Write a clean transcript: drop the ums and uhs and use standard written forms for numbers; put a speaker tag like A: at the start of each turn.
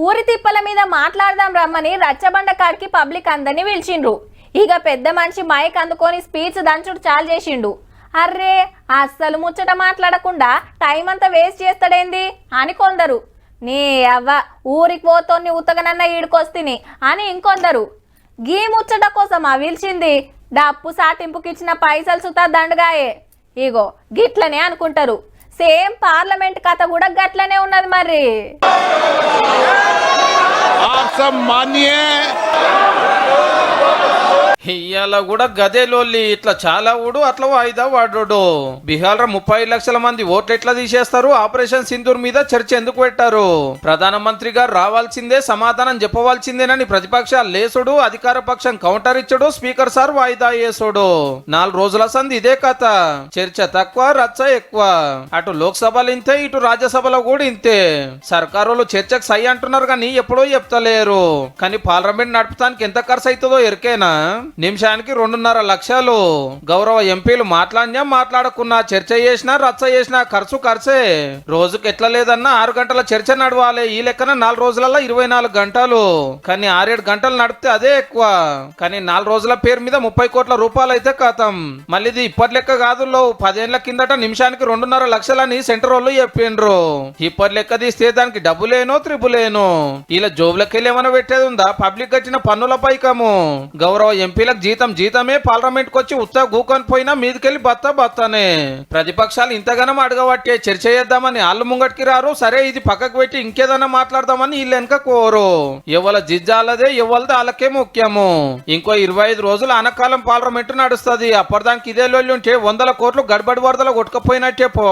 A: ఊరి తిప్పల మీద మాట్లాడదాం రమ్మని రచ్చబండ కాడికి పబ్లిక్ అందరినీ పిలిచిండ్రు. ఇక పెద్ద మనిషి మైక్ అందుకొని స్పీచ్ దంచుడు చాలు చేసిండు. అర్రే అస్సలు ముచ్చట మాట్లాడకుండా టైం అంతా వేస్ట్ చేస్తాడేంది అని కొందరు. నీ అవ్వ ఊరికి పోతోని ఉతగనన్న ఈడుకొస్తిని అని ఇంకొందరు. గీ ముచ్చట కోసం పిలిచింది, డప్పు సాటింపుకి ఇచ్చిన పైసలు సుతా దండగాయే. ఇగో గిట్లనే అనుకుంటారు. సేమ్ పార్లమెంట్ కథ కూడా గట్లనే ఉన్నది. మరి
B: ఇయ్యాల కూడా గదే లోల్లి. ఇట్లా చాలా ఊడు అట్లా వాయిదా వాడు. బీహార్ 35 లక్షల మంది ఓట్లు ఎట్లా తీసేస్తారు? ఆపరేషన్ సింధూర్ మీద చర్చ ఎందుకు పెట్టారు? ప్రధానమంత్రి గారు రావాల్సిందే, సమాధానం చెప్పవలసిందేనని ప్రతిపక్షాలు లేసుడు, అధికార పక్షం కౌంటర్ ఇచ్చుడు, స్పీకర్ సార్ వాయిదా వేసుడు. 4 రోజుల సంది ఇదే కథ. చర్చ తక్కువ, రచ్చ ఎక్కువ. అటు లోక్సభలో ఇంతే, ఇటు రాజ్యసభలో కూడా ఇంతే. సర్కారులు చర్చకు సై అంటున్నారు కానీ ఎప్పుడో చెప్తలేరు. కానీ పార్లమెంట్ నడపడానికి ఎంత ఖర్చు అవుతుందో ఎరికేనా? నిమిషానికి 2.5 లక్షలు. గౌరవ ఎంపీలు మాట్లాడకున్నా, చర్చ చేసినా, రచ్చ చేసినా ఖర్చే. రోజుకి ఎట్లా లేదన్నా 6 గంటల చర్చ నడవాలి. ఈ లెక్కన 4 రోజులలో 24 గంటలు. కానీ 6-7 గంటలు నడిపితే అదే ఎక్కువ. కానీ 4 రోజుల పేరు మీద 30 కోట్ల రూపాయలు అయితే ఖతం. మళ్ళీ ఇది ఇప్పటి లెక్క కాదు. 10 ఏళ్ల కిందట నిమిషానికి 2.5 లక్షలని సెంటర్ వాళ్ళు చెప్పిండ్రు. ఇప్పటి లెక్క తీస్తే దానికి డబ్బులేనో త్రిబులేనో. ఇలా జోబులకెళ్ళి ఏమైనా పెట్టేది ఉందా? పబ్లిక్ కట్టిన పన్నుల పైకము. గౌరవ ఎంపీలకు జీతమే పార్లమెంట్ కు వచ్చి ఉత్తా గూకొని పోయినా మీదకెళ్ళి బత్తనే. ప్రతిపక్షాలు ఇంతగానం అడగబట్టే చర్చ చేద్దామని వాళ్ళు ముంగటికి రారు. సరే ఇది పక్కకు పెట్టి ఇంకేదన్నా మాట్లాడదామని వీళ్ళు వెనక కోరు. ఎవల జిజ్జాలదే, ఎవరిది వాళ్ళకే ముఖ్యము. ఇంకో 25 రోజులు అనకాలం పార్లమెంట్ నడుస్తుంది. అప్పటిదానికి ఇదే లొల్లి ఉంటే 100 కోట్లు గడబడి వరదలు కొట్టుకపోయినట్టే పో.